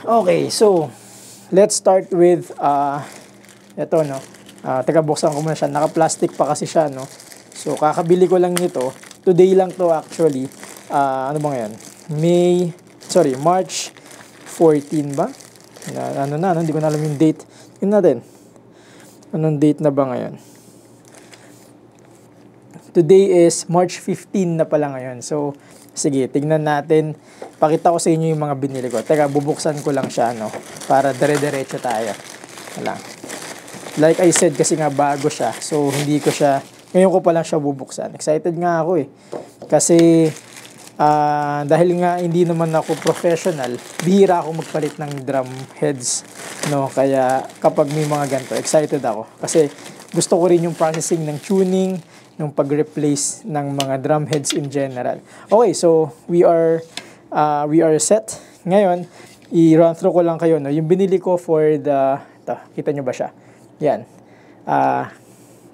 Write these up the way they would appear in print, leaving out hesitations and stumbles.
Okay, so let's start with ito, no. Teka, buksan ko muna siya. Naka-plastic pa kasi siya, no. So kakabili ko lang nito. Today lang to actually. Ano ba ngayon? March 14 ba? Hindi ko na alam yung date. Yun natin. Anong date na ba ngayon? Today is March 15 na pala ngayon. So, sige, tignan natin. Pakita ko sa inyo yung mga binili ko. Teka, bubuksan ko lang siya, no? Para dire-diretso tayo. Wala. Like I said, kasi nga bago siya. So, hindi ko siya, ngayon ko pa lang siya bubuksan. Excited nga ako eh. Kasi, dahil nga hindi naman ako professional, bihira ako magpalit ng drum heads, no? Kaya, kapag may mga ganito, excited ako. Kasi, gusto ko rin yung processing ng tuning, ng pag-replace ng mga drum heads in general. Okay, so we are set. Ngayon, i-run through ko lang kayo, no? Yung binili ko for the, kita nyo ba siya? Yan.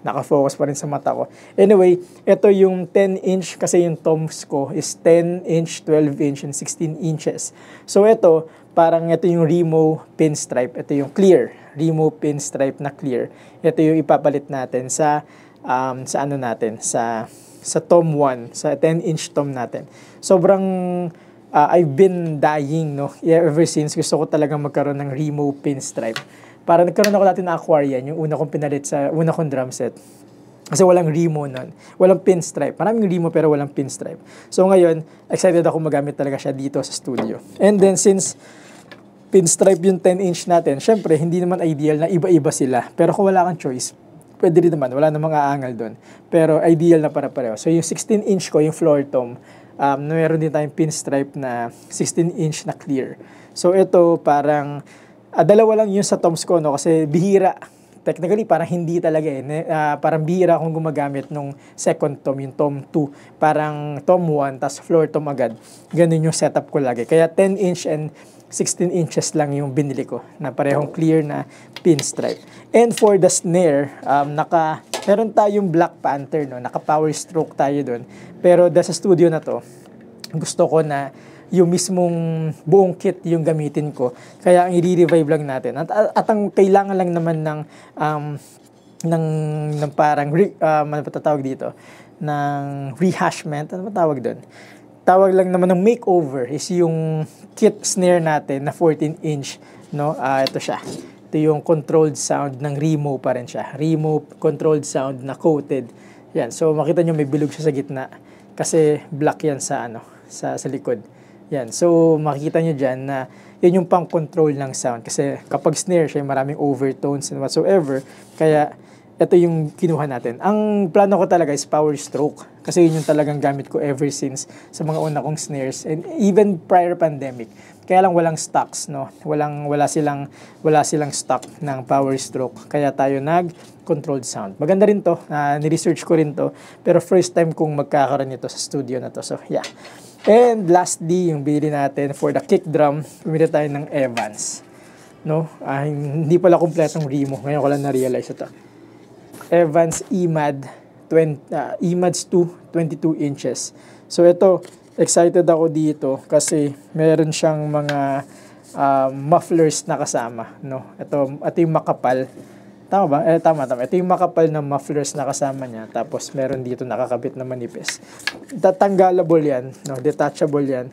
Naka-focus pa rin sa mata ko. Anyway, ito yung 10-inch kasi yung toms ko is 10-inch, 12-inch, and 16 inches. So ito, parang ito yung Remo pinstripe. Ito yung clear. Remo pinstripe na clear. Ito yung ipapalit natin sa tom 1, sa 10-inch tom natin. Sobrang I've been dying, no, ever since gusto ko talagang magkaroon ng Remo pinstripe. Para nagkaroon ako dati ng Aquarian, yung una kong pinalit sa una kong drum set. Kasi walang Remo nun. Walang pinstripe. Maraming Remo pero walang pinstripe. So ngayon, excited ako magamit talaga siya dito sa studio. And then since pinstripe yung 10-inch natin, syempre hindi naman ideal na iba-iba sila. Pero kung wala kang choice, pwede rin naman, wala namang aangal doon. Pero ideal na para-pareho. So yung 16-inch ko, yung floor tom, meron din tayong pinstripe na 16-inch na clear. So ito parang, dalawa lang yung sa toms ko, no? Kasi bihira. Technically, parang hindi talaga eh. Parang bihira akong gumagamit nung second tom, yung tom 2. Parang tom 1, tas floor tom agad. Ganun yung setup ko lagi. Kaya 10-inch and 16 inches lang yung binili ko na parehong clear na pinstripe. And for the snare, meron tayong Black Panther, no? Naka-power stroke tayo doon. Pero sa studio na to, gusto ko na yung mismong buong kit yung gamitin ko. Kaya ang i-revive lang natin. At ang kailangan lang naman ng parang, ano ba tatawag dito? Ng rehashment, ano ba tawag doon? Tawag lang naman ng makeover is yung kit snare natin na 14-inch, no? Ito siya. Ito yung controlled sound ng Remo pa rin siya. Remo controlled sound na coated. Yan. So makita nyo may bilog siya sa gitna kasi black yan sa likod. Yan. So makikita nyo dyan na yun yung pang-control ng sound kasi kapag snare siya maraming overtones and whatsoever. Kaya ito yung kinuha natin. Ang plano ko talaga is power stroke. Kasi yun yung talagang gamit ko ever since sa mga una kong snares. And even prior pandemic. Kaya lang walang stocks, no? Wala silang stock ng power stroke. Kaya tayo nag-controlled sound. Maganda rin to. Ni-research ko rin to. Pero first time kong magkakaroon nito sa studio na to. So, yeah. And lastly, yung bili natin for the kick drum, pumili tayo ng Evans. No? Hindi pala kompletong Remo. Ngayon ko lang na-realize ito. Evans EMAD 2 22 inches. So ito, excited ako dito kasi meron siyang mga mufflers na kasama, no. Ito yung makapal. Tama ba? Tama. Ito yung makapal na mufflers na kasama niya. Tapos meron dito nakakabit na manipis. Tatanggalable yan, no. Detachable yan.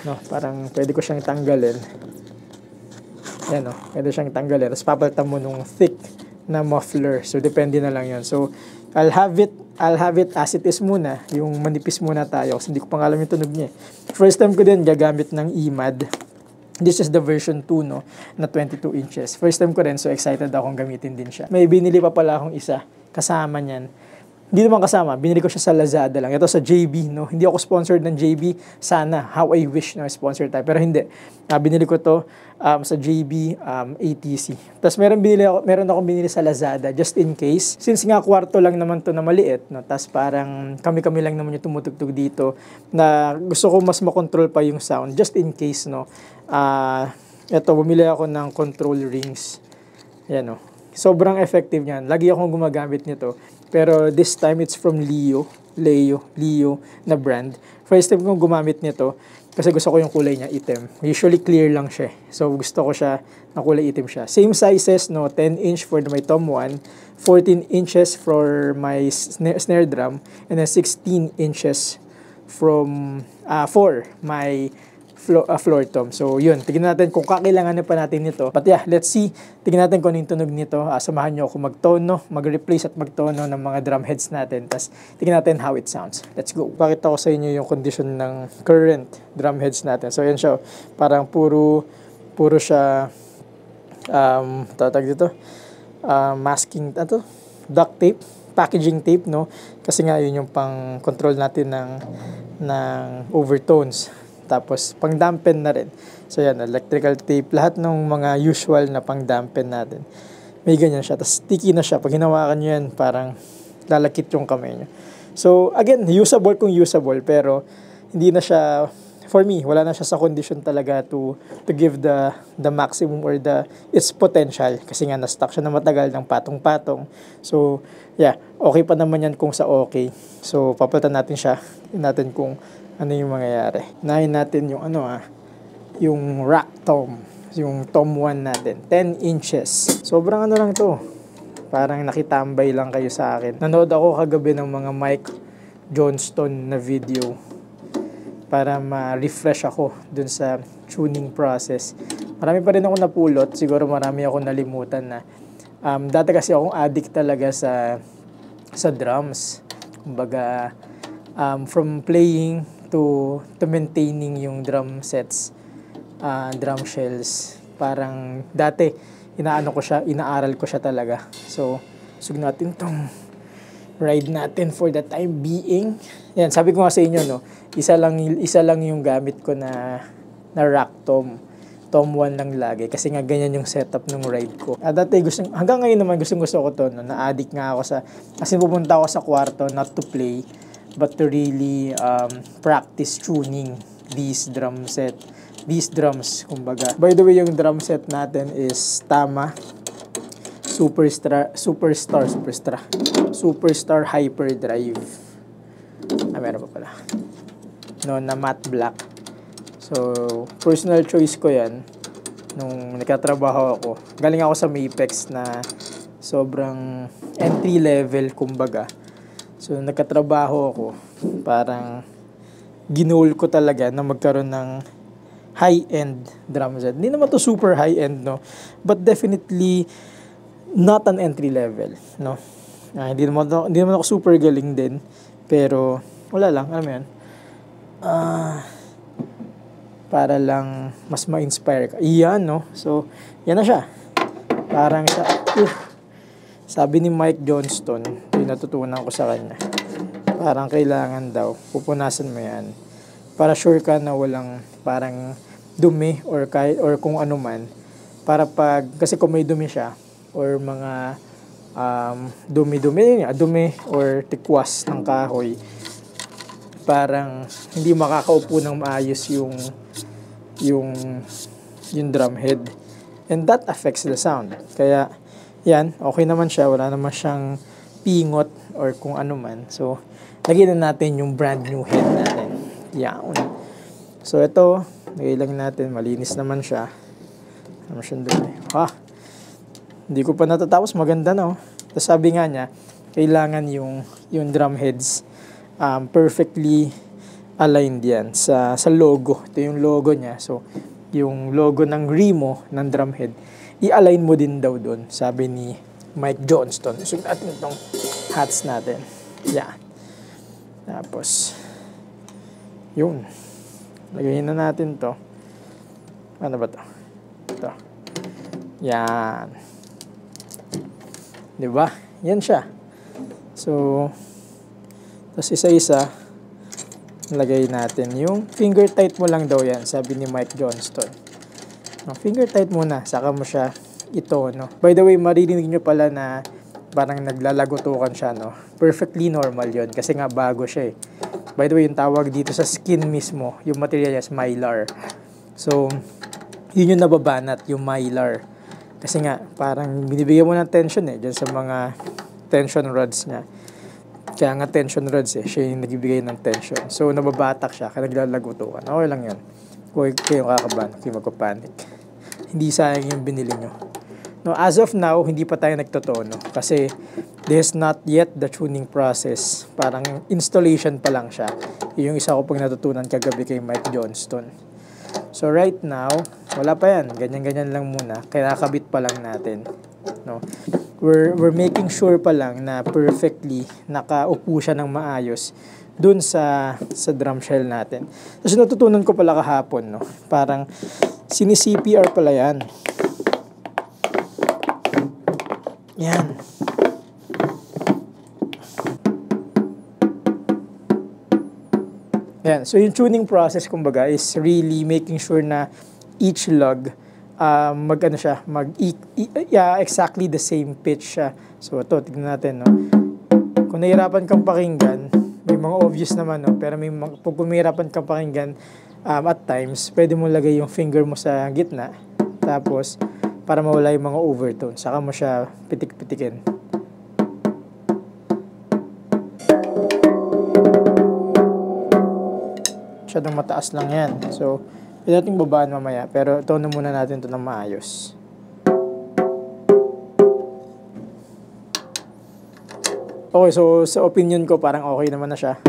No, parang pwede ko siyang tanggalin. Yan, no. Pwede siyang tanggalin. Tapos papalitan mo nung thick na muffler. So depende na lang 'yon. So I'll have it as it is muna. Yung manipis muna tayo kasi hindi ko pa alam yung tunog niya. First time ko din gagamit ng EMAD. This is the version 2, no, na 22 inches. First time ko rin, so excited akong gamitin din siya. May binili pa pala akong isa kasama niyan. Hindi naman kasama, binili ko siya sa Lazada lang. Ito sa JB, no. Hindi ako sponsored ng JB. Sana, how I wish na sponsor tayo. Pero hindi. Binili ko to sa JB ATC. Tapos meron akong binili sa Lazada just in case. Since nga kwarto lang naman to na maliit, no. Tapos parang kami lang naman yung tumutugtog dito na gusto ko mas makontrol pa yung sound just in case, no. Ito, bumili ako ng control rings. Yan, no. Sobrang effective niyan. Lagi akong gumagamit nito. Pero this time it's from Leo. Leo na brand. First time kong gumamit nito kasi gusto ko yung kulay niya itim. Usually clear lang siya. So gusto ko siya na kulay itim siya. Same sizes, no, 10 inch for my Tom 1, 14 inches for my snare drum, and then 16 inches from for my floor tom. So, yun. Tignan natin kung kakailanganin pa natin nito. But yeah, let's see. Tignan natin kung ano yung tunog nito. Samahan nyo ako magtono, mag-replace at magtono ng mga drum heads natin. Tapos, tignan natin how it sounds. Let's go. Pakita ko sa inyo yung condition ng current drum heads natin. So, yan siya. Parang puro siya, tatag dito, masking, duct tape, packaging tape, no? Kasi nga, yun yung pang control natin ng overtones. Tapos, pang-dampen na rin. So, yan, electrical tape. Lahat ng mga usual na pang-dampen natin. May ganyan siya. Tapos, sticky na siya. Pag hinawakan nyo yan, parang lalakit yung kamay nyo. So, again, usable kung usable. Pero, hindi na siya, for me, wala na siya sa condition talaga to give the maximum or its potential. Kasi nga, na-stuck siya na matagal ng patong-patong. So, yeah, okay pa naman yan kung sa okay. So, papalitan natin siya. Tingnan natin kung ano yung mangyayari. Nahin natin yung yung rack tom. Yung tom 1 natin. 10 inches. Sobrang ano lang to. Parang nakitambay lang kayo sa akin. Nanood ako kagabi ng mga Mike Johnston na video para ma-refresh ako dun sa tuning process. Marami pa rin ako napulot. Siguro marami ako nalimutan na. Dati kasi akong addict talaga sa drums. Kumbaga, from playing to maintaining yung drum sets, drum shells. Parang dati, inaaral ko siya talaga. So, sug natin tong ride natin for the time being. Yan, sabi ko nga sa inyo, no, isa lang yung gamit ko na rack tom. Tom 1 lang lagi. Kasi nga ganyan yung setup ng ride ko. Dati hanggang ngayon naman gusto ko to, no, na-addict nga ako kasi pupunta ako sa kwarto not to play, but to really practice tuning these drums, kumbaga. By the way, yung drum set natin is Tama Superstar Hyperdrive. Meron pa pala. No, na matte black. So, personal choice ko yan nung nagkatrabaho ako. Galing ako sa Mapex na sobrang entry level, kumbaga. So, nagkatrabaho ako, parang ginol ko talaga na magkaroon ng high-end drum set. Hindi naman to super high-end, no? But definitely not an entry level, no? Hindi naman ako super galing din. Pero, wala lang, alam mo yan. Para lang mas ma-inspire ka. Iyan, no? So, yan na siya. Parang siya, sabi ni Mike Johnston, yung natutunan ko sa kanya, parang kailangan daw, pupunasan mo yan para sure ka na walang parang dumi or kung ano man, para kasi kung may dumi siya or mga dumi or tikwas ng kahoy, parang hindi makakaupo ng maayos yung drum head, and that affects the sound. Kaya yan, okay naman siya, wala naman siyang pingot or kung ano man. So, lagyan na natin yung brand new head natin. Yan. So, ito, lagay lang natin, malinis naman siya. Ano siyang dumi. Hindi ko pa natatapos, maganda, no? Tapos sabi nga niya, kailangan yung drum heads perfectly aligned yan sa logo. Ito yung logo niya. So, yung logo ng Remo ng drum head, i-align mo din daw doon, sabi ni Mike Johnston. So, natin itong hats natin. Yan. Tapos, yun. Lagayin na natin to. Ano ba to? Ito. Yan. Diba? Yan siya. So, tapos isa-isa, lagay natin yung finger tight mo lang daw yan, sabi ni Mike Johnston. Finger tight muna, saka mo siya ito, no? By the way, maririnig nyo pala na parang naglalagutukan siya, no? Perfectly normal yon kasi nga bago siya eh. By the way, yung tawag dito sa skin mismo, yung material is mylar. So, yun yung nababanat, yung mylar. Kasi nga, parang binibigyan mo ng tension eh, dyan sa mga tension rods niya. Kaya nga tension rods siya yung nagbibigay ng tension. So, nababatak siya, kaya naglalagutukan. Okay lang yun. Huwag kayong kakabahan, huwag kayong magpapanik. Hindi sayang yung binili nyo. No, as of now, hindi pa tayo nagtotono. Kasi, there's not yet the tuning process. Parang installation pa lang siya. Yung isa ko pag natutunan kagabi kay Mike Johnston. So, right now, wala pa yan. Ganyan-ganyan lang muna. Kaya nakabit pa lang natin. No? We're making sure pa lang na perfectly nakaupo siya ng maayos dun sa drum shell natin. Kasi natutunan ko pala kahapon, no? Parang sini-CPR pala yan. Yan. Yan. So yung tuning process kumbaga is really making sure na each lug exactly the same pitch siya. So ito, tignan natin, no. Kung nahihirapan kang pakinggan, may mga obvious naman, no, pero pag kumihirapan kang pakinggan at times, pwede mo lagay yung finger mo sa gitna, tapos para mawala yung mga overtone, saka mo siya pitik-pitikin. Masyadong mataas lang yan. So pwede natin babaan mamaya, pero tono muna natin ito ng maayos. Okay, so sa opinion ko, parang okay naman na siya.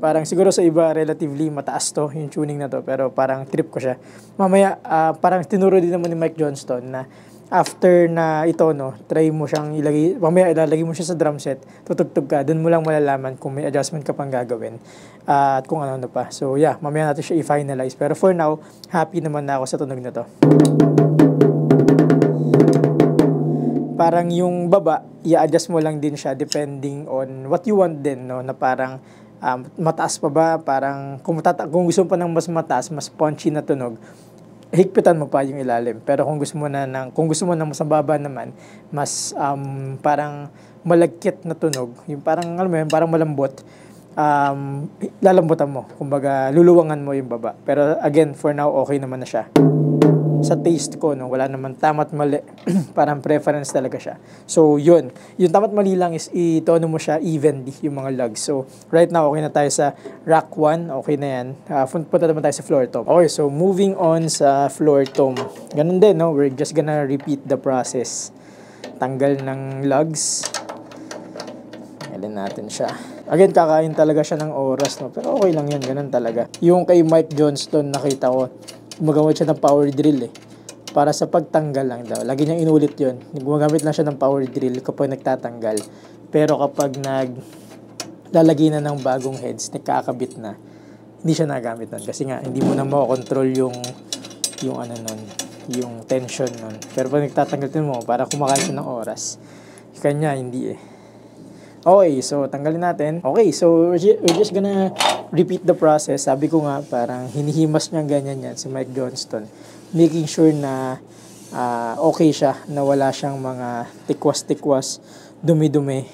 Parang siguro sa iba, relatively mataas to, yung tuning na to, pero parang trip ko siya. Mamaya, parang tinuro din naman ni Mike Johnston na after na ito, no, try mo siyang ilagay, mamaya ilalagay mo siya sa drum set, tutugtog ka, dun mo lang malalaman kung may adjustment ka pang gagawin at kung ano pa. So yeah, mamaya natin siya i-finalize. Pero for now, happy naman na ako sa tunog na to. Parang yung baba, i-adjust mo lang din siya depending on what you want din, no, na parang mataas pa ba, parang kung gusto mo pa ng mas mataas, mas punchy na tunog, higpitan mo pa yung ilalim. Pero kung gusto mo ng mas mababa naman, mas parang malagkit na tunog, yung parang alam mo yun, parang malambot, lalambutan mo, kumbaga luluwangan mo yung baba. Pero again, for now, okay naman na siya. Sa taste ko, no, wala naman tama't mali. Parang preference talaga siya. So, yun. Yung tama't mali lang is itono mo siya evenly, yung mga lugs. So, right now, okay na tayo sa rack 1. Okay na yan. Punta naman tayo sa floor tom. Okay, so moving on sa floor tom. Ganun din, no? We're just gonna repeat the process. Tanggal ng lugs. Tanggalin natin siya. Again, kakain talaga siya ng oras, no? Pero okay lang yan. Ganun talaga. Yung kay Mike Johnston, nakita ko, gumagamit siya ng power drill para sa pagtanggal lang daw. Lagi niyang inulit yun. Gumagamit lang siya ng power drill kapag nagtatanggal. Pero kapag lalagay na ng bagong heads, nagkakabit na, hindi siya nagamit nun. Kasi nga, hindi mo na makokontrol yung tension nun. Pero pag nagtatanggal din mo, para kumakain siya ng oras. Kanya, hindi Okay, so tanggalin natin. Okay, so we're just gonna repeat the process. Sabi ko nga, parang hinihimas niya ganyan yan si Mike Johnston. Making sure na okay siya, na wala siyang mga tikwas-tikwas, dumi-dumi,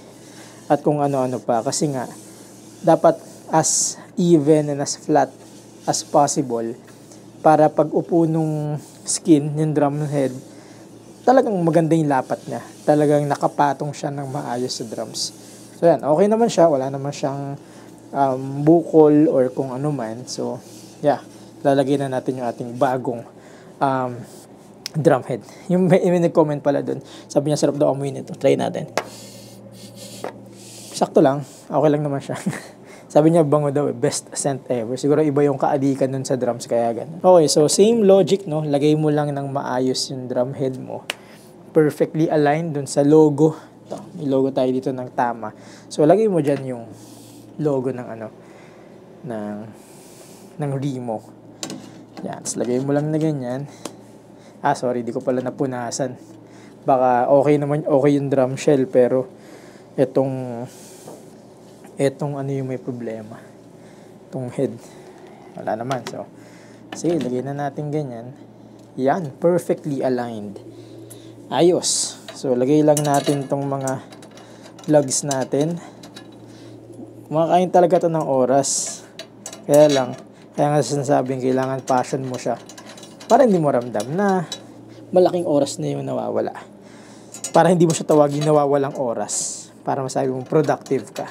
at kung ano-ano pa. Kasi nga, dapat as even and as flat as possible para pag upo nung skin, yung drum head, talagang maganda yung lapat niya. Talagang nakapatong siya ng maayos sa drums. So yan, okay naman siya, wala naman siyang bukol or kung ano man. So yeah, lalagay na natin yung ating bagong drum head. Yung may nag-comment pala dun, sabi niya sarap daw amoy nito. Try natin. Sakto lang, okay lang naman siya. Sabi niya bango daw, best scent ever. Siguro iba yung kaadikan nun sa drums, kaya ganun. Okay, so same logic, no? Lagay mo lang ng maayos yung drum head mo. Perfectly aligned dun sa logo. May logo tayo dito ng tama. So, lagay mo dyan yung logo ng ng Remo. Yan. So, lagay mo lang na ganyan. Sorry, di ko pala napunasan. Baka okay yung drum shell, pero etong ano yung may problema. Itong head. Wala naman. So, sige, lagay na natin ganyan. Yan. Perfectly aligned. Ayos. So, lagay lang natin tong mga lugs natin. Kumakain talaga to ng oras. Kaya nga sinasabing kailangan passion mo siya para hindi mo ramdam na malaking oras na yung nawawala. para hindi mo siya tawagin nawawalang oras, para masabi mong productive ka.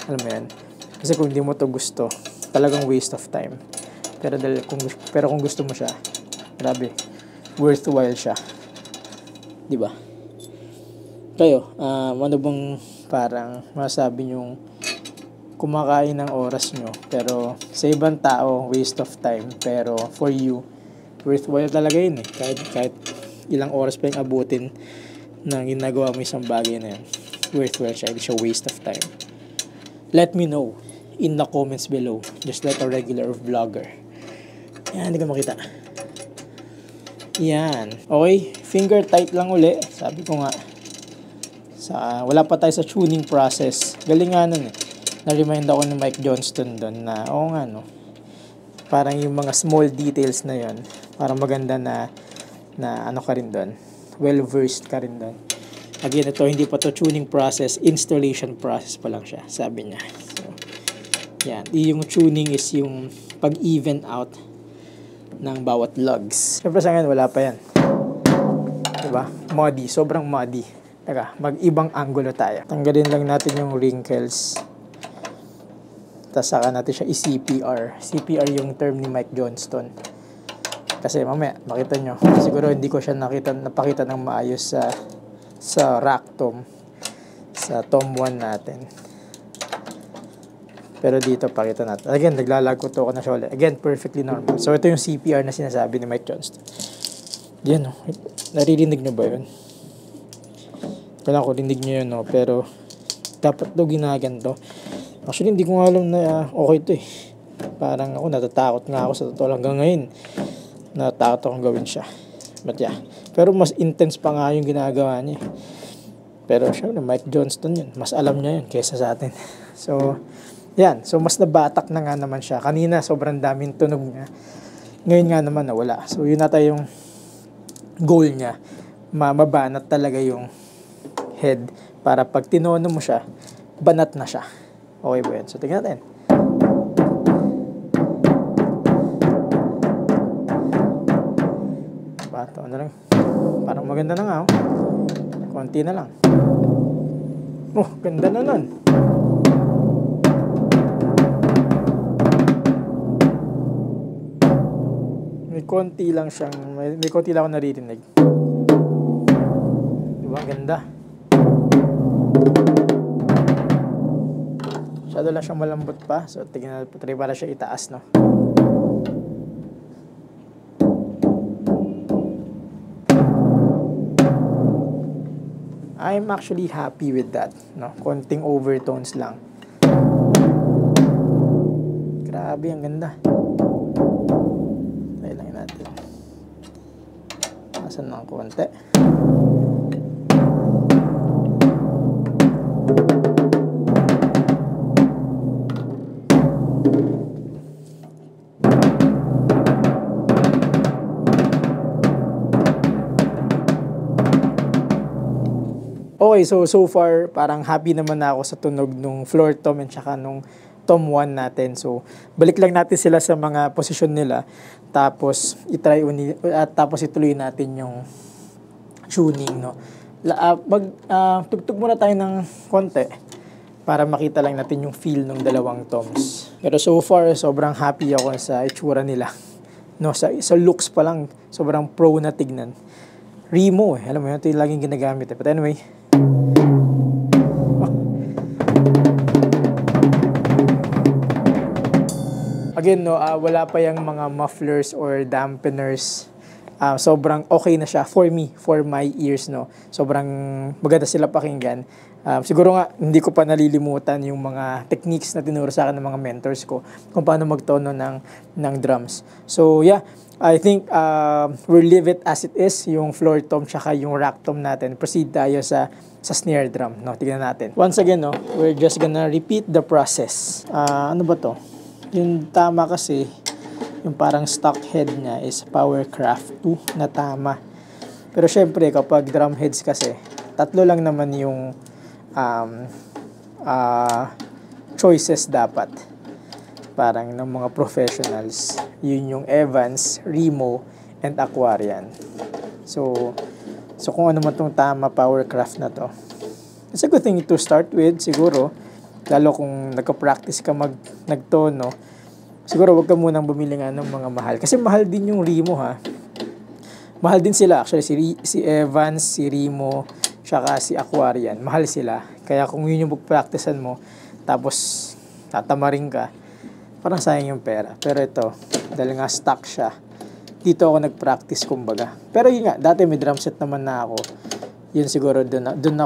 Alam mo yan? Kasi kung hindi mo to gusto, talagang waste of time. Pero kung gusto mo siya, grabe, worthwhile siya. Di ba? Kayo, ano bang parang masabi nyong kumakain ng oras nyo, pero sa ibang tao, waste of time, pero for you, worthwhile talaga yun eh. Kahit ilang oras pa yung abutin na ginagawa mo isang bagay na yun, worthwhile siya, hindi siya waste of time. Let me know in the comments below, just like a regular vlogger. Yan, hindi ka makita. Yan. Okay, finger tight lang uli. Sabi ko nga, wala pa tayo sa tuning process. Galing nga nun eh. Na-remind ako ni Mike Johnston doon na, oo nga no, parang yung mga small details na yon, parang maganda na ano ka rin doon, well-versed ka rin doon. Again, ito hindi pa to tuning process, installation process pa lang siya, sabi niya. So, yan. Yung tuning is yung pag-even out ng bawat lugs. Siyempre sa ngayon, wala pa yan. Diba? Muddy. Sobrang muddy. Teka, mag-ibang angulo tayo. Tanggalin lang natin yung wrinkles. Tapos saka natin siya i-CPR. CPR yung term ni Mike Johnston. Kasi mamaya, makita nyo. Siguro hindi ko siya napakita ng maayos sa rack tom. Sa tom 1 natin. Pero dito, pakita natin. Again, naglalagot ako na siya ulit. Again, perfectly normal. So, ito yung CPR na sinasabi ni Mike Johnston. Yan, no? Naririnig nyo ba yun? Kailangan ko rinig nyo yun, no? Pero, dapat daw ginaganto. Actually, hindi ko nga alam na okay ito eh. Parang ako, natatakot nga ako sa totoo hanggang ngayon. Natatakot akong gawin siya. But yeah. Pero mas intense pa nga yung ginagawa niya. Pero syempre, Mike Johnston yun. Mas alam niya yun kaysa sa atin. So, yan. So, mas nabatak na nga naman siya. Kanina, sobrang daming tunog niya. Ngayon nga naman, nawala. So, yun nata yung goal niya. Mabanat talaga yung head. Para pag tinono mo siya, banat na siya. Okay ba yun? So, tingnan natin. Bato, ano lang. Parang maganda na nga, oh. Konti na lang. Oh, ganda na nun. May konti lang siyang, may konti lang ako naririnig. Diba? Ganda. Masyado lang siyang malambot pa. So, tignan natin, try para siya itaas, no? I'm actually happy with that, no? Konting overtones lang. Grabe, ang ganda. Try lang natin. Asan ng konti. Okay, so far, parang happy naman ako sa tunog nung floor tom and saka nung tom 1 natin. So, balik lang natin sila sa mga posisyon nila. Tapos, tapos ituloy natin yung tuning, no? Tugtog muna tayo ng konti para makita lang natin yung feel ng dalawang toms. Pero so far, sobrang happy ako sa itsura nila. No, sa looks pa lang, sobrang pro na tignan. Remo, eh. Alam mo yun, ito yung laging ginagamit. Eh. But anyway, again, no, wala pa yung mga mufflers or dampeners. Sobrang okay na siya for me, for my ears, no. Sobrang maganda sila pakinggan. Siguro nga, hindi ko pa nalilimutan yung mga techniques na tinuro sa akin ng mga mentors ko kung paano magtono ng drums. So, yeah, I think we'll leave it as it is, yung floor tom tsaka yung rack tom natin. Proceed tayo sa snare drum, no. Tignan natin. Once again, no, we're just gonna repeat the process. Ano ba to? Yung tama kasi, yung parang stock head niya is Powercraft 2 na tama. Pero syempre, kapag drum heads kasi, tatlo lang naman yung choices dapat. Parang ng mga professionals. Yun yung Evans, Remo, and Aquarian. So, So kung ano man itong tama power craft na to, it's a good thing to start with siguro. Lalo kung nagka-practice ka nagtono, siguro wag ka munang bumili nga ng mga mahal. Kasi mahal din yung Remo ha. Mahal din sila actually, si Evans, si Remo, tsaka si Aquarian. Mahal sila. Kaya kung yun yung pag-practicean mo, tapos tatamarin ka, parang sayang yung pera. Pero ito, dahil nga stock siya, dito ako nag-practice kumbaga. Pero yun nga, dati may drum set naman na ako. Yun siguro doon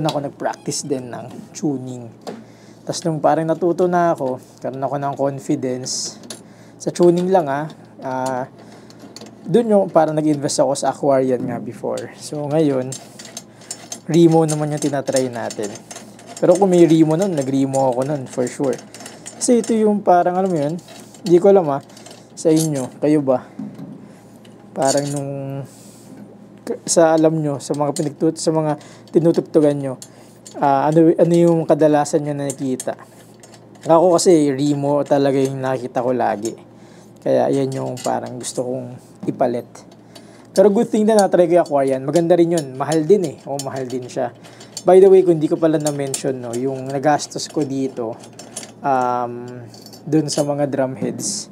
ako nag-practice din ng tuning. Tapos nung parang natuto na ako, karoon ako ng confidence sa tuning lang doon yung parang nag-invest ako sa Aquarian nga before. So ngayon, Remo naman yung tinatry natin. Pero kung may Remo nun, nag-Remo ako nun for sure. Kasi ito yung parang alam mo yun, hindi ko alam sa inyo, kayo ba? Parang nung sa alam nyo, sa mga tinutugtugan nyo, ano yung kadalasan nyo nakikita. Ako kasi Remo talaga yung nakikita ko lagi. Kaya yan yung parang gusto kong ipalit. Pero good thing na natry ko yung Aquarian. Maganda rin yun. Mahal din mahal din siya. By the way, kung hindi ko pala na-mention, no, yung nagastos ko dito, dun sa mga drum heads,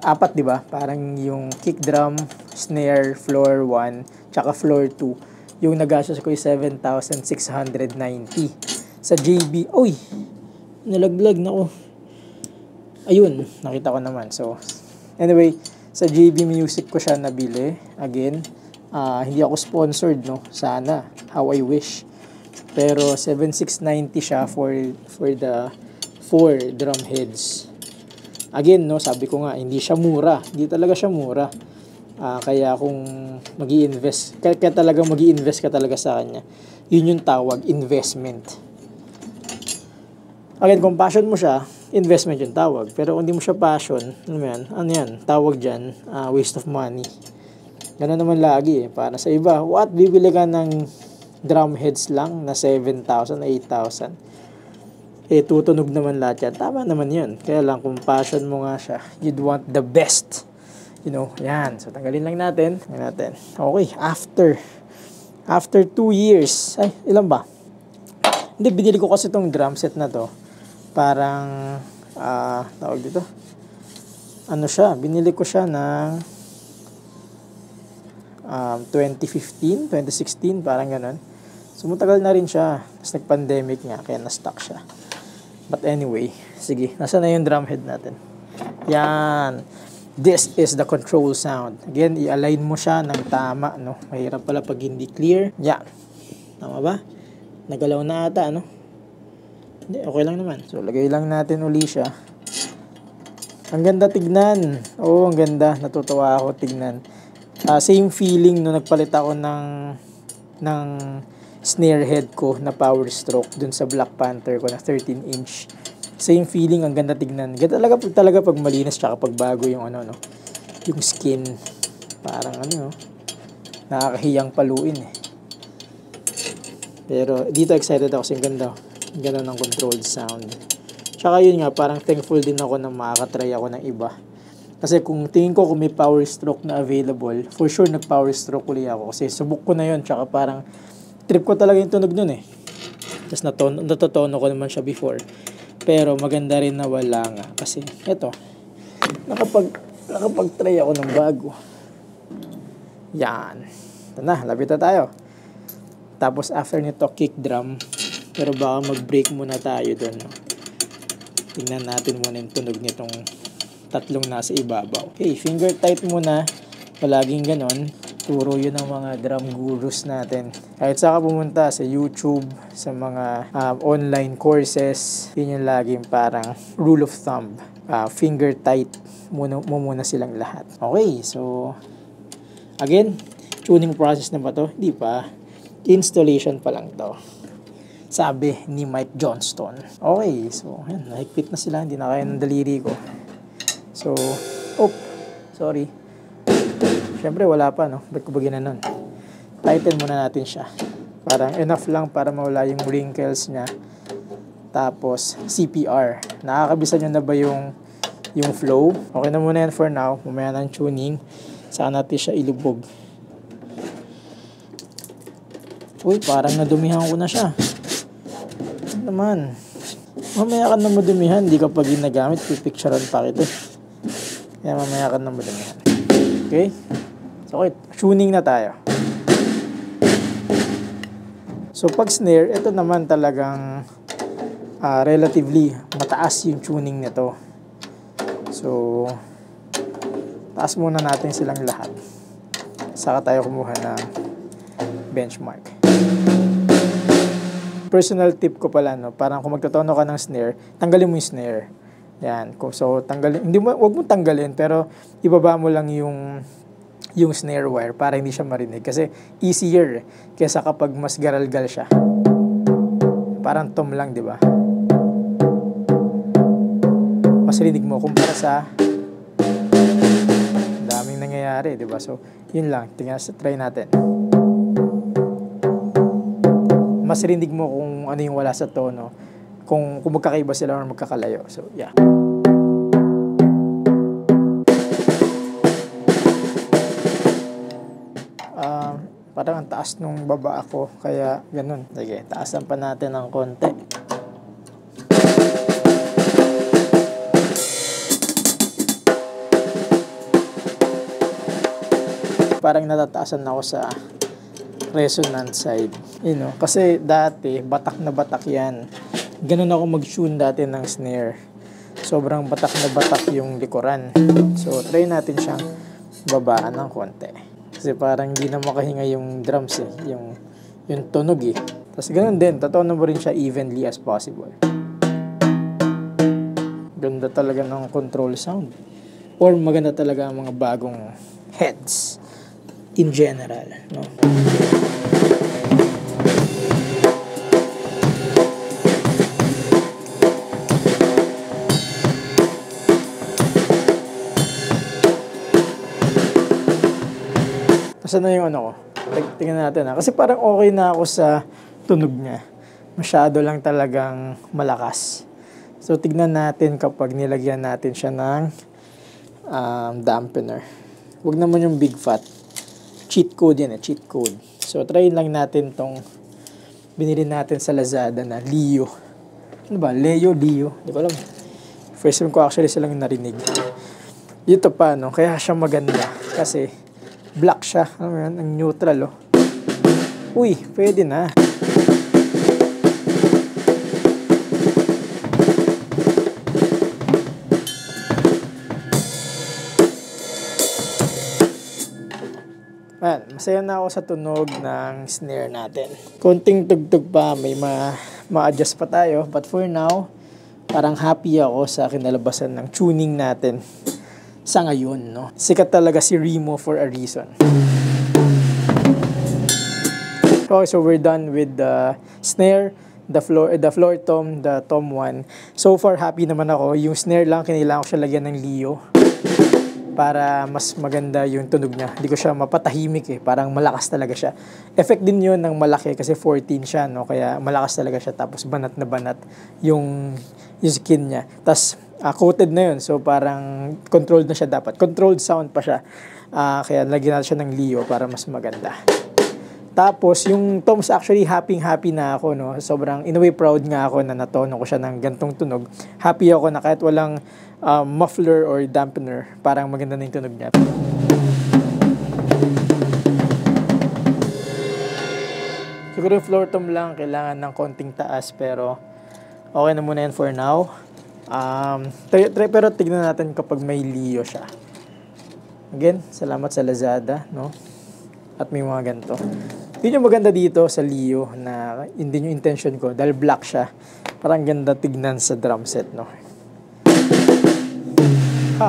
4, di ba? Parang yung kick drum, snare, floor 1, tsaka floor 2. Yung nagastos ko is 7,690. Sa JB, oy, nalaglag na ko. Ayun, nakita ko naman. So, anyway, sa JB Music ko siya nabili. Again, hindi ako sponsored, no? Sana. How I wish. Pero 7,690 siya for the 4 drum heads. Again, no, sabi ko nga, hindi siya mura. Hindi talaga siya mura. Kaya kung mag-i-invest, kaya talaga mag-i-invest ka talaga sa kanya. Yun yung tawag, investment. Again, kung passion mo siya, investment yung tawag. Pero kung hindi mo siya passion, ano yan, tawag dyan, waste of money. Ganun naman lagi para sa iba, bibili ka ng drum heads lang na 7,000, 8,000. Tutunog naman lahat yan. Tama naman yun. Kaya lang, kung passion mo nga siya, you'd want the best. Yan. So, tanggalin lang natin. Okay, after 2 years, ilan ba? Hindi, binili ko kasi itong drum set na to. Parang, tawag dito. Binili ko siya ng 2015, 2016, parang ganun. So, matagal na rin siya. Tapos nag-pandemic nga, kaya na-stuck siya. But anyway, sige, nasa na yung drum head natin? Yan. This is the control sound. Again, i-align mo siya ng tama, no? Mahirap pala pag hindi clear. Yan. Tama ba? Nagalaw na ata, no? Hindi, okay lang naman. So, lagay lang natin uli siya. Ang ganda tignan. Ang ganda. Natutuwa ako tignan. Same feeling no nagpalit ako ng snare head ko na power stroke dun sa Black Panther ko na 13-inch. Same feeling, ang ganda tignan. Ganda talaga pag malinis tsaka pag bago yung yung skin. Parang nakakahiyang paluin Pero dito excited ako kasi ganda. Ang ganda ng controlled sound. Tsaka yun nga, parang thankful din ako na makakatry ako ng iba. Kasi kung tingin ko kung may power stroke na available, for sure nag-power stroke uli ako. Kasi subok ko na yun, tsaka parang trip ko talaga yung tunog nun Tapos natutono ko naman siya before. Pero maganda rin na wala nga. Kasi eto, nakapag-try ako ng bago. Yan. Ito na, lapit na tayo. Tapos after nito, kick drum. Pero baka mag-break muna tayo doon. Tingnan natin muna yung tunog nitong tatlong nasa ibabaw. Okay, finger tight muna. Palaging ganon. Turo yun ng mga drum gurus natin. Kahit saan ka pumunta, sa YouTube, sa mga online courses, yun yung laging parang rule of thumb. Finger tight muna silang lahat. Okay, so again, tuning process na ba to? Hindi pa. Installation pa lang to. Sabi ni Mike Johnston. Okay, so yan, nahigpit na sila. Hindi na kaya ng daliri ko. So, sorry. Siyempre wala pa, no? Ba't ko ba ginanon? Tighten muna natin siya. Parang enough lang para mawala yung wrinkles niya. Tapos, CPR. Nakakabisa nyo na ba yung flow? Okay na muna yan for now. Mamaya ng tuning. Saan natin siya ilubog. Uy, parang nadumihan ko na siya. Naman. Mamaya ka na madumihan, di ka pa ginagamit, pipicturean pa kita. Kaya mamaya ka na madumihan. Okay? So, okay, tuning na tayo. So, pag snare, ito naman talagang relatively mataas yung tuning nito. So, taas muna natin silang lahat. Saka tayo kumuha ng benchmark. Personal tip ko pala, no, parang kung magtatono ka ng snare, tanggalin mo yung snare. Yan. So, tanggalin, wag mo tanggalin, pero ibaba mo lang yung snare wire para hindi siya marinig. Kasi easier kesa kapag mas garalgal siya. Parang tom lang, di ba? Mas rinig mo kumpara sa daming nangyayari, di ba? So, yun lang. Try natin. Mas rinig mo kung ano yung wala sa tono, kung magkakaiba sila or magkakalayo. So, yeah. Parang ang taas nung baba ako, kaya ganun. Sige, taasan pa natin ng konti. Parang natataasan ako sa resonant side. You know, kasi dati, batak na batak yan. Ganun ako mag-tune dati ng snare. Sobrang batak na batak yung likuran. So, try natin siyang babaan ng konti. Kasi parang hindi na makahinga yung drums eh. Yung tunog eh. Tapos ganun din, tatono mo rin siya evenly as possible. Ganda talaga ng control sound. Or maganda talaga ang mga bagong heads in general, no? Tapos ano yung ano ko? Tingnan natin ha. Kasi parang okay na ako sa tunog niya. Masyado lang talagang malakas. So tignan natin kapag nilagyan natin siya ng dampener. Huwag naman yung big fat. Cheat code yan eh, cheat code. So try lang natin tong binili natin sa Lazada na Leo. Ano ba? Leo? Hindi ko alam. First time ko actually silang narinig. Ito pa, no? Kaya siya maganda. Kasi black siya. Ano yan? Ang neutral, oh. Uy, pwede na. Man, masaya na ako sa tunog ng snare natin. Konting tugtog pa, may ma-adjust pa tayo. But for now, parang happy ako sa kinalabasan ng tuning natin sa ngayon, no? Sikat talaga si Remo for a reason. Okay, so we're done with the snare, the floor tom, the tom 1. So far, happy naman ako. Yung snare lang, kailangan ko siya lagyan ng Leo para mas maganda yung tunog niya. Hindi ko siya mapatahimik eh. Parang malakas talaga siya. Effect din yun ng malaki kasi 14 siya, no? Kaya malakas talaga siya. Tapos banat na banat yung skin niya. Tapos coated na yun. So parang controlled na siya dapat. Controlled sound pa siya. Kaya lagyan natin siya ng Leo para mas maganda. Tapos yung toms, actually happy na ako, no? Sobrang in a way proud nga ako na natono ko siya ng gantong tunog. Happy ako na kahit walang muffler or dampener, parang maganda na yung tunog niya. Siguro yung floor tom lang kailangan ng konting taas, pero okay na muna yan for now. Pero tignan natin kapag may Leo siya. Again, salamat sa Lazada, no? At may mga ganito. Yun yung maganda dito sa Leo na hindi yung intention ko dahil black siya. Parang ganda tignan sa drum set, no? Ha!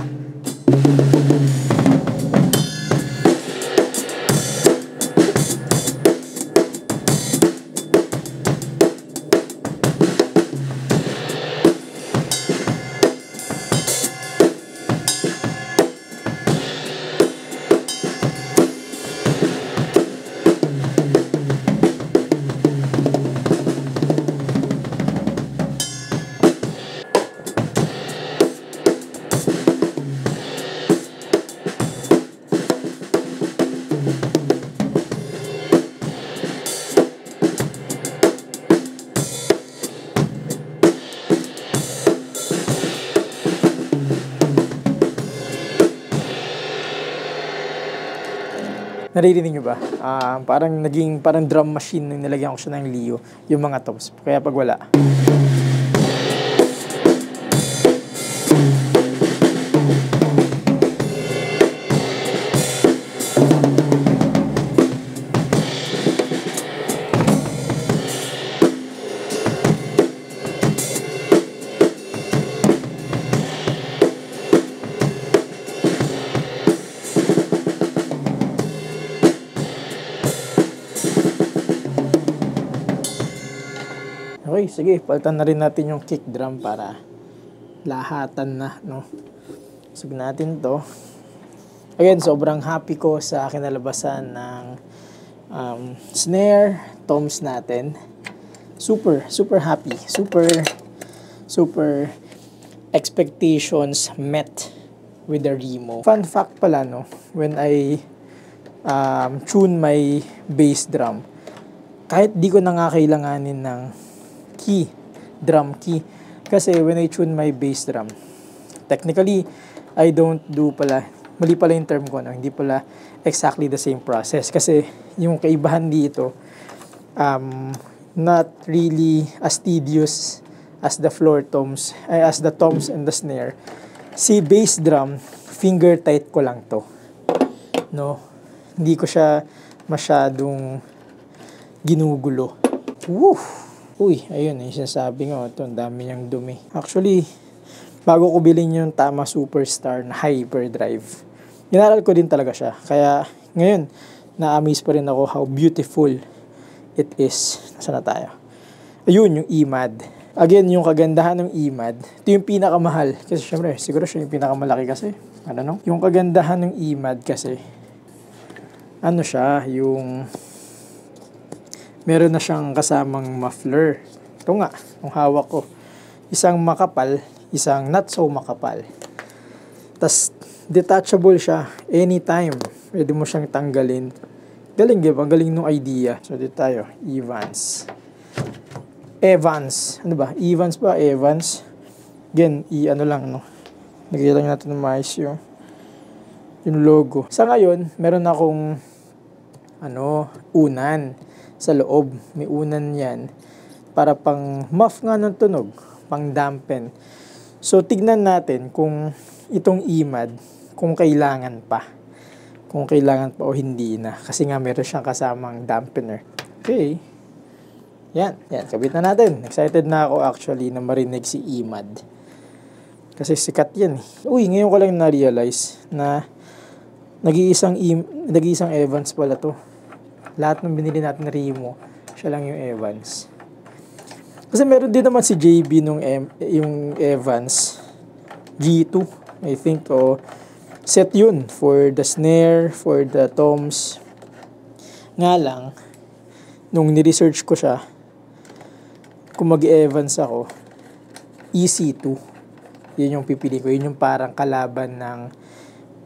Naririnig nyo ba? Parang drum machine nung nilagyan ko siya ng Leo, yung mga toms. Kaya pag wala. Okay, sige, palitan na rin natin yung kick drum para lahatan na, no? Sug natin to. Again, sobrang happy ko sa kinalabasan ng snare, toms natin. Super happy. Super expectations met with the Remo. Fun fact pala, no? When I tune my bass drum, kahit di ko na nga kailanganin ng drum key. Kasi when I tune my bass drum, technically, I don't do pala, mali pala yung term ko, no? Hindi pala exactly the same process. Kasi yung kaibahan dito, not really as tedious as the floor toms, as the toms and the snare. Si bass drum, finger tight ko lang to. No? Hindi ko siya masyadong ginugulo. Woo! Uy, ayun, yung sinasabi nga, ito, ang dami niyang dumi. Actually, bago ko bilhin yung Tama Superstar na Hyperdrive, inaral ko din talaga siya. Kaya, ngayon, na-amaze pa rin ako how beautiful it is. Nasaan na tayo? Ayun, yung EMAD. Again, yung kagandahan ng EMAD, ito yung pinakamahal. Kasi syempre, siguro siya yung pinakamalaki kasi. I don't know. Yung kagandahan ng EMAD kasi, ano siya, yung meron na siyang kasamang muffler. Ito nga, yung hawak ko. Isang makapal, isang not so makapal. Tas detachable siya anytime. Pwede mo siyang tanggalin. Galing, di ba? Galing nung idea. So, dito tayo. Evans. Ano ba? Evans ba? Evans. Again, ano lang, no? Nagyan lang natin ng mais yung logo. Sa ngayon, meron akong unan sa loob. May unan yan para pang muff nga ng tunog, pang dampen. So, tignan natin kung itong EMAD, kung kailangan pa o hindi na. Kasi nga meron siyang kasamang dampener. Okay. Yan, kabit na natin. Excited na ako actually na marinig si EMAD. Kasi sikat yan. Uy, ngayon ko lang na-realize na nag-iisang Evans pala to. Lahat ng binili natin na Remo, siya lang yung Evans. Kasi meron din naman si JB yung Evans G2, I think, set yun for the snare, for the toms. Nga lang, nung ni-research ko siya, kung mag-Evans ako, EC2, yun yung pipili ko. Yun yung parang kalaban ng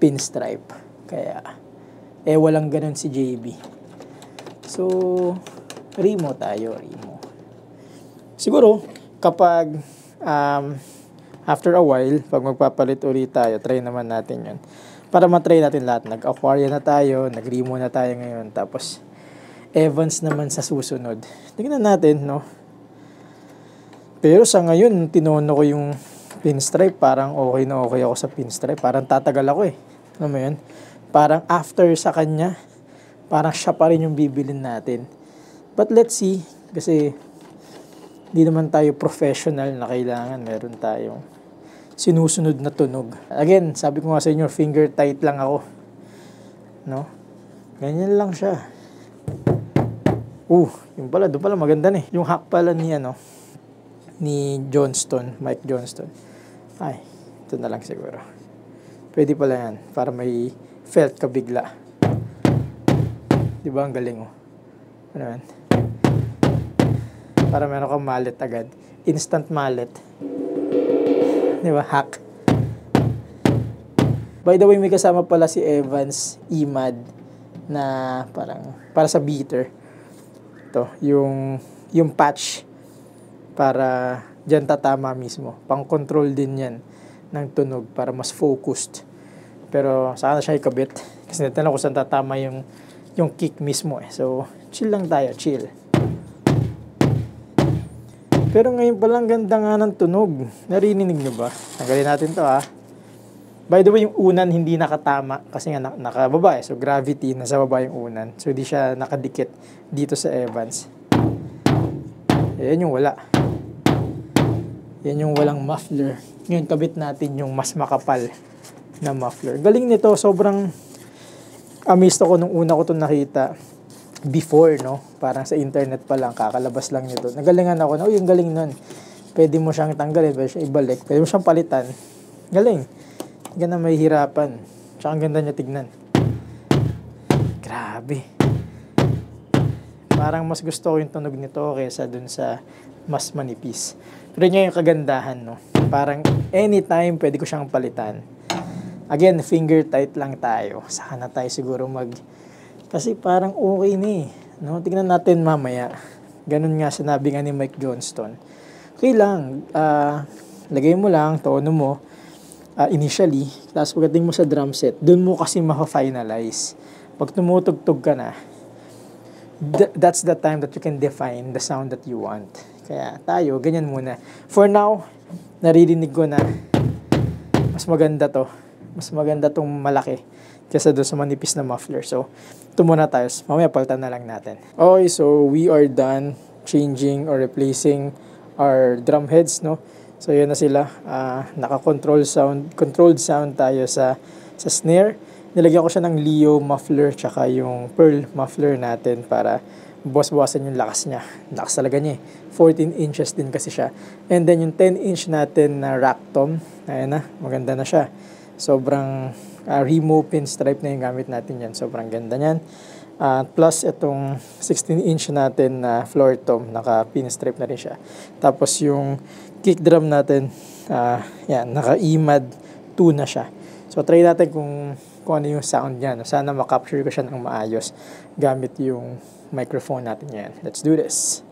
pinstripe. Kaya, walang ganun si JB. So, Remo tayo. Siguro, kapag after a while, pag magpapalit ulit tayo, try naman natin yun. Para matry natin lahat. Nag-Aquaria na tayo, nag-Remo na tayo ngayon, tapos Evans naman sa susunod. Tingnan natin, no? Pero sa ngayon, tinono ko yung pinstripe, parang okay na okay ako sa pinstripe. Parang tatagal ako eh. Alam mo yun? Parang after sa kanya, parang siya pa rin yung bibilin natin. But let's see, kasi hindi naman tayo professional na kailangan meron tayong sinusunod na tunog. Again, sabi ko nga sa inyo, finger tight lang ako. No? Ganyan lang siya. Yung pala, doon pala maganda eh. Yung hack pala ni Mike Johnston. Ay, ito na lang siguro. Pwede pala yan, para may felt ka bigla. Diba ang galing Ano yan? Para meron kang mallet agad. Instant mallet. Diba? Hack. By the way, may kasama pala si Evans EMAD na parang para sa beater. Ito, yung patch para dyan tatama mismo. Pang-control din yan ng tunog para mas focused. Pero saan na siya ikabit? Kasi natin ko saan tatama yung yung kick mismo eh. So, chill lang tayo, chill. Pero ngayon palang ganda nga ng tunog. Narinig nyo ba? Tanggalin natin to ha. By the way, yung unan hindi nakatama kasi nga nakababa eh. So gravity, nasa baba yung unan. So hindi siya nakadikit dito sa Evans. Yan yung wala. Yan yung walang muffler. Ngayon kabit natin yung mas makapal na muffler. Galing nito, sobrang amazed ako nung una ko itong nakita. Before, no? Parang sa internet pa lang, kakalabas lang nito. Nagalingan ako na, yung galing nun. Pwede mo siyang tanggalin, pwede siyang ibalik, pwede mo siyang palitan. Galing. Hindi na may hirapan. Tsaka ang ganda niya tignan. Grabe. Parang mas gusto ko yung tunog nito kaysa dun sa mas manipis. Pero yun yung kagandahan, no? Parang anytime pwede ko siyang palitan. Again, finger tight lang tayo. Saka na tayo siguro kasi parang okay na eh. No? Tignan natin mamaya. Ganun nga sinabi nga ni Mike Johnston. Okay lang. Lagay mo lang, tono mo. Initially, tapos pagdating mo sa drum set, dun mo kasi ma-finalize. Pag tumutugtog ka na, that's the time that you can define the sound that you want. Kaya tayo, ganyan muna. For now, naririnig ko na mas maganda to. Mas maganda tong malaki kaysa doon sa manipis na muffler. So, ito muna tayo. Mamaya palitan na lang natin. Okay, so we are done changing or replacing our drum heads, no? So, yun na sila. Controlled sound tayo sa snare. Nilagyan ko siya ng Leo muffler tsaka yung Pearl muffler natin para bawasan yung lakas niya. Lakas talaga niya eh. 14 inches din kasi siya. And then yung 10-inch natin na rack tom, ayan na, maganda na siya. Sobrang Remo pinstripe na yung gamit natin yan. Sobrang ganda niyan. Plus itong 16-inch natin na floor tom, naka pinstripe na rin siya. Tapos yung kick drum natin, yan, naka-EMAD 2 na siya. So try natin kung ano yung sound niya. Sana makapture ko siya ng maayos gamit yung microphone natin yan. Let's do this.